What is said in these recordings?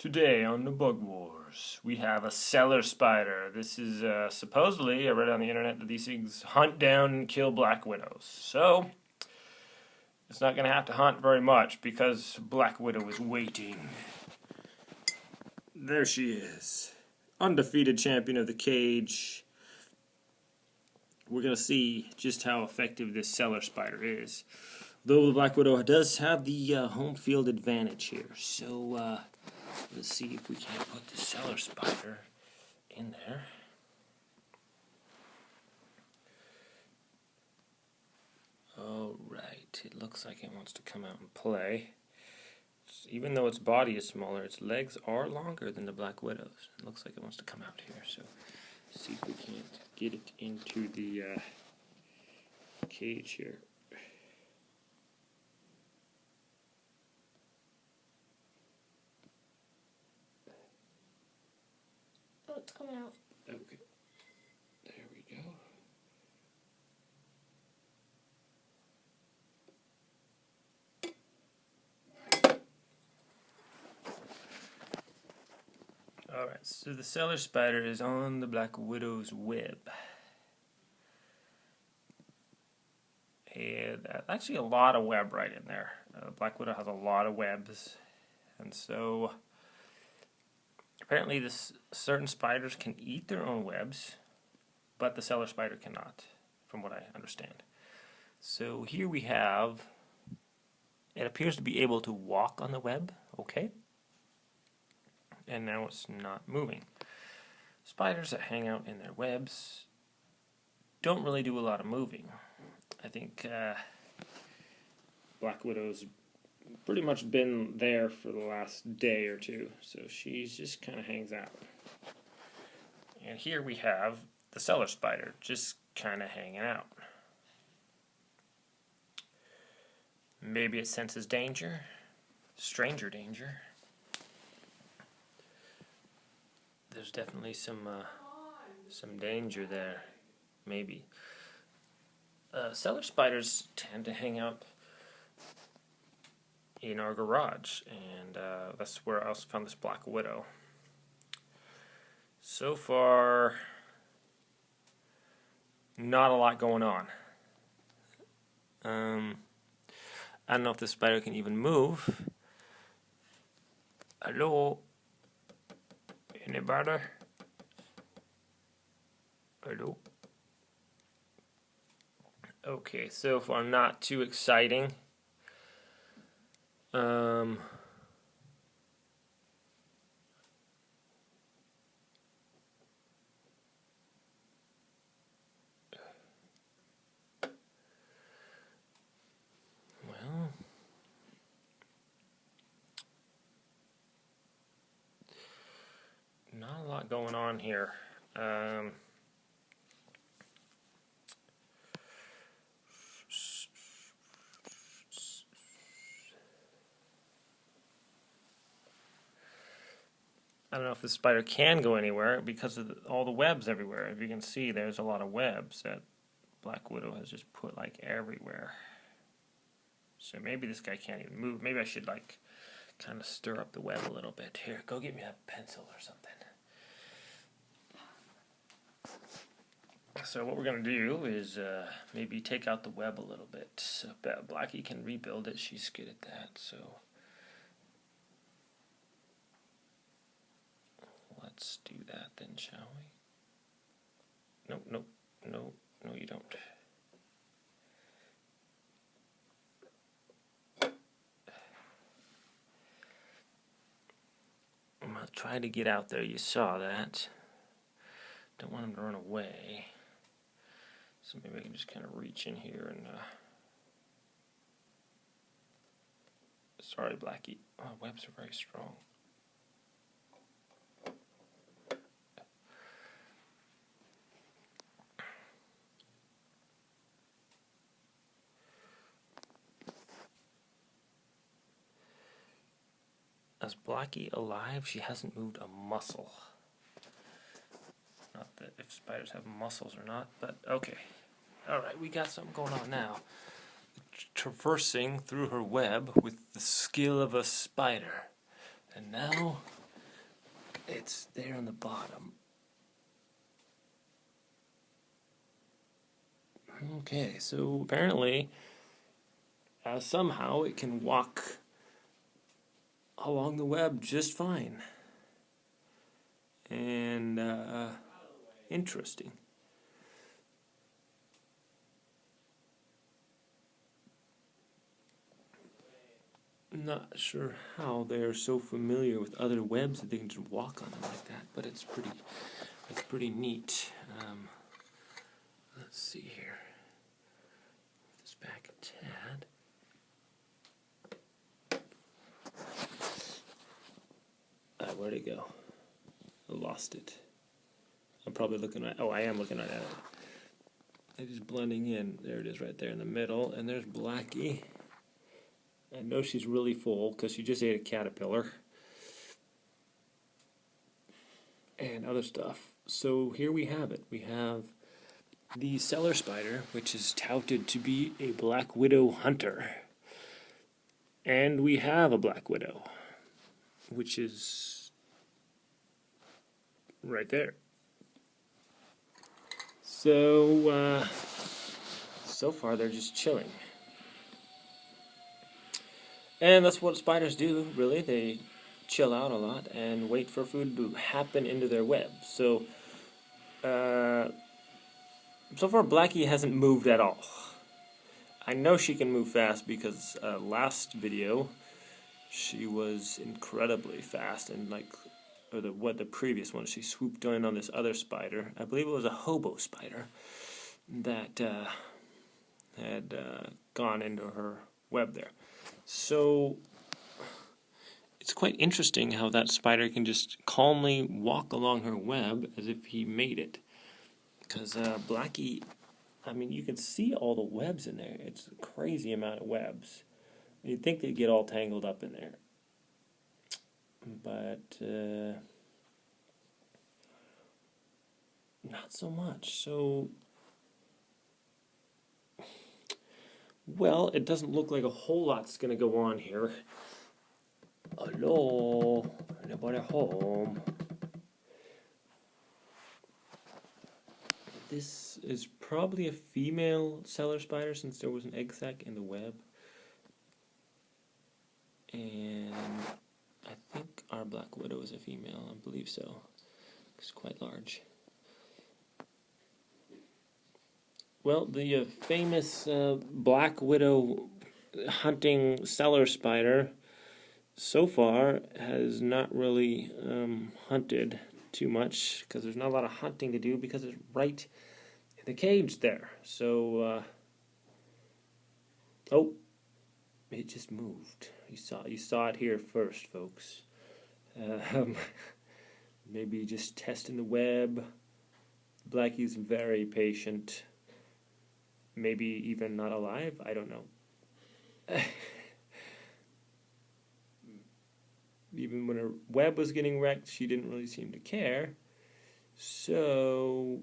Today on the Bug Wars, we have a cellar spider. This is supposedly, I read on the internet that these things hunt down and kill black widows. So, it's not going to have to hunt very much because Black Widow is waiting. There she is. Undefeated champion of the cage. We're going to see just how effective this cellar spider is. Though the Black Widow does have the home field advantage here. So, let's see if we can put the cellar spider in there. Alright, it looks like it wants to come out and play. Even though its body is smaller, its legs are longer than the Black Widow's. It looks like it wants to come out here, so let's see if we can't get it into the cage here. Oh, it's coming out. Okay, there we go. Alright, so the cellar spider is on the Black Widow's web. And actually a lot of web right in there. Black Widow has a lot of webs. And so apparently certain spiders can eat their own webs, but the cellar spider cannot, from what I understand. So here we have, it appears to be able to walk on the web, okay? And now it's not moving. Spiders that hang out in their webs don't really do a lot of moving. I think Black Widow's pretty much been there for the last day or two, so she just kind of hangs out. And here we have the cellar spider just kind of hanging out. Maybe it senses danger, stranger danger. There's definitely some danger there, maybe. Cellar spiders tend to hang out in our garage, and that's where I also found this Black Widow. So far, not a lot going on. I don't know if this spider can even move. Hello? Anybody? Hello? Okay, so far not too exciting. Well, not a lot going on here. I don't know if the spider can go anywhere because of all the webs everywhere. If you can see, there's a lot of webs that Black Widow has just put like everywhere. So maybe this guy can't even move. Maybe I should like kind of stir up the web a little bit. Here, go get me a pencil or something. So what we're going to do is maybe take out the web a little bit. So Blackie can rebuild it. She's good at that. So let's do that then, shall we? No, you don't. I'm going to try to get out there. You saw that. Don't want him to run away. So maybe I can just kind of reach in here and sorry, Blackie. Oh, webs are very strong. Is Blackie alive? She hasn't moved a muscle. Not that if spiders have muscles or not, but okay. Alright, we got something going on now. Traversing through her web with the skill of a spider. And now it's there on the bottom. Okay, so apparently somehow it can walk along the web just fine. And interesting. I'm not sure how they're so familiar with other webs that they can just walk on them like that, but it's pretty neat. Let's see here. This back a tad. Where'd it go? I lost it. I'm probably looking right. Oh, I am looking right at it. It's just blending in. There it is, right there in the middle. And there's Blackie. I know she's really full because she just ate a caterpillar and other stuff. So here we have it. We have the Cellar spider, which is touted to be a black widow hunter. And we have a black widow, which is right there. So, so far they're just chilling. And that's what spiders do, really. They chill out a lot and wait for food to happen into their web. So, so far Blackie hasn't moved at all. I know she can move fast because last video she was incredibly fast, and the previous one, she swooped in on this other spider. I believe it was a hobo spider that had gone into her web there. So it's quite interesting how that spider can just calmly walk along her web as if he made it. Because Blackie, I mean, you can see all the webs in there. It's a crazy amount of webs. You'd think they'd get all tangled up in there. But not so much. So, well, it doesn't look like a whole lot's going to go on here. Hello? Anybody home? This is probably a female cellar spider since there was an egg sac in the web. And I think our black widow is a female. I believe so. It's quite large. Well, the famous black widow hunting cellar spider so far has not really hunted too much because there's not a lot of hunting to do because it's right in the cage there. So, oh, it just moved. You saw it here first, folks. Maybe just testing the web. Blackie's very patient. Maybe even not alive. I don't know. Even when her web was getting wrecked, she didn't really seem to care. So,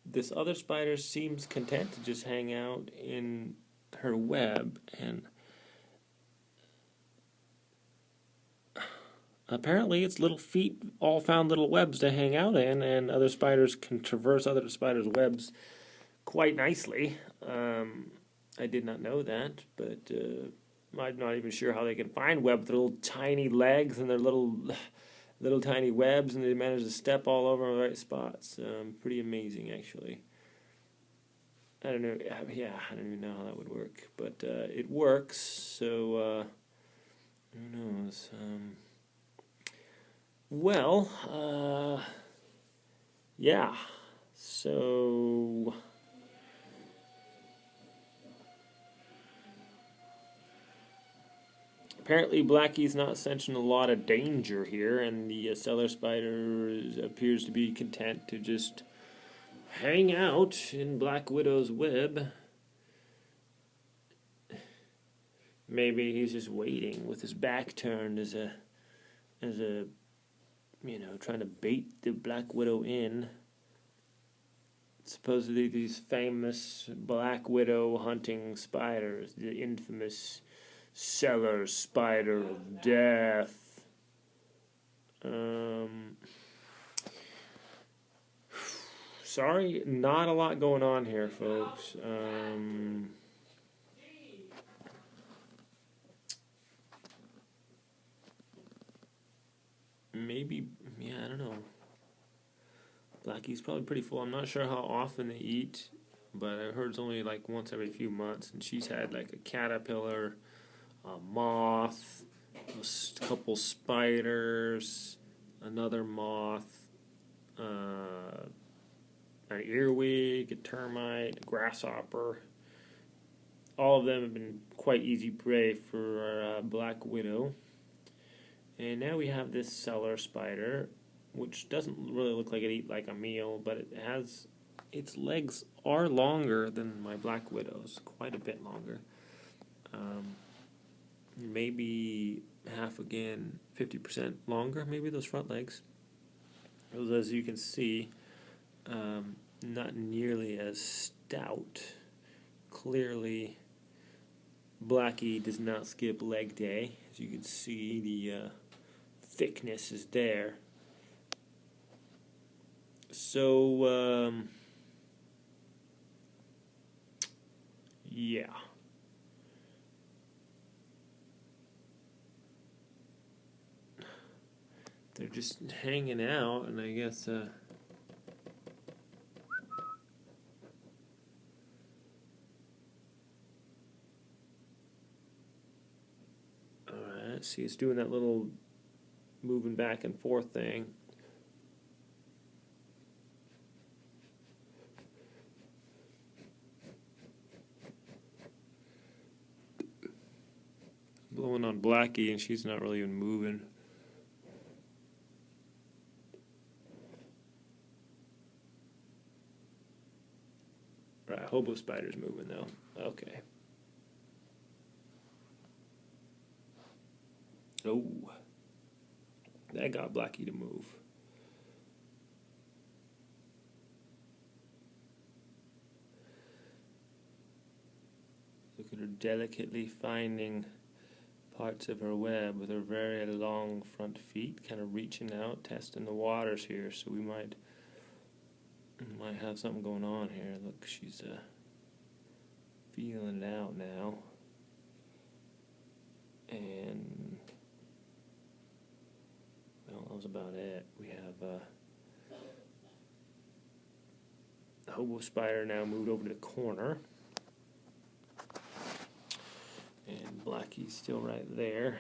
this other spider seems content to just hang out in her web, and apparently its little feet all found little webs to hang out in, and other spiders can traverse other spiders' webs quite nicely. I did not know that, but I'm not even sure how they can find web with their little tiny legs and their little tiny webs, and they manage to step all over the right spots. Pretty amazing, actually. I don't know. Yeah, I don't even know how that would work, but it works. So who knows? Well, yeah. So. Apparently Blackie's not sensing a lot of danger here, and the cellar spider appears to be content to just hang out in Black Widow's web. Maybe he's just waiting with his back turned as a trying to bait the Black Widow in. Supposedly these famous Black Widow hunting spiders, the infamous Cellar spider of death. Sorry, not a lot going on here, folks. Maybe, yeah, I don't know. Blackie's probably pretty full. I'm not sure how often they eat, but I heard it's only like once every few months. And she's had like a caterpillar, a moth, a couple spiders, another moth, an earwig, a termite, a grasshopper. All of them have been quite easy prey for our black widow. And now we have this cellar spider, which doesn't really look like it eats like a meal, but it has, its legs are longer than my black widow's, quite a bit longer. Maybe half again, 50% longer, maybe those front legs. Those, as you can see, not nearly as stout. Clearly, Blackie does not skip leg day. As you can see, the thickness is there. So, yeah. They're just hanging out, and I guess, alright, see, it's doing that little moving back and forth thing. Blowing on Blackie, and she's not really even moving. Right, hobo spider's moving though. Okay. Oh, that got Blackie to move. Look at her delicately finding parts of her web with her very long front feet, kind of reaching out, testing the waters here. So we might have something going on here. Look, she's feeling it out now. And, well, that was about it. We have the hobo spider now moved over to the corner. And Blackie's still right there.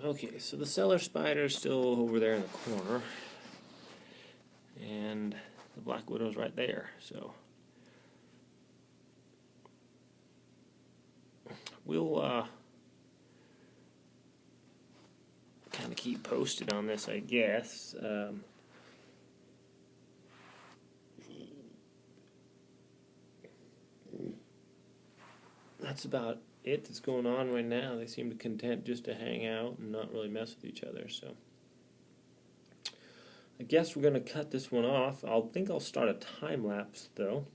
Okay, so the cellar spider is still over there in the corner, and the black widow's right there. So we'll kind of keep posted on this, I guess. That's about it that's going on right now. They seem content just to hang out and not really mess with each other. So I guess we're going to cut this one off. I think I'll start a time lapse though,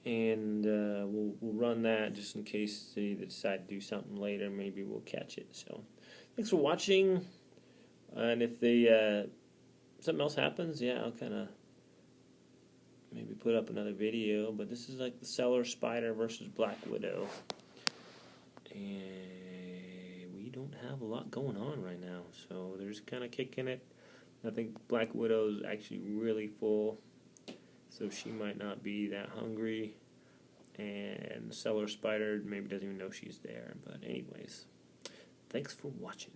and we'll run that just in case they decide to do something later. Maybe we'll catch it. So thanks for watching. And if they something else happens, yeah, I'll kind of maybe put up another video. But this is like the cellar spider versus black widow. And we don't have a lot going on right now, so they're just kind of kicking it. I think Black Widow's actually really full, so she might not be that hungry. And Cellar Spider maybe doesn't even know she's there. But anyways, thanks for watching.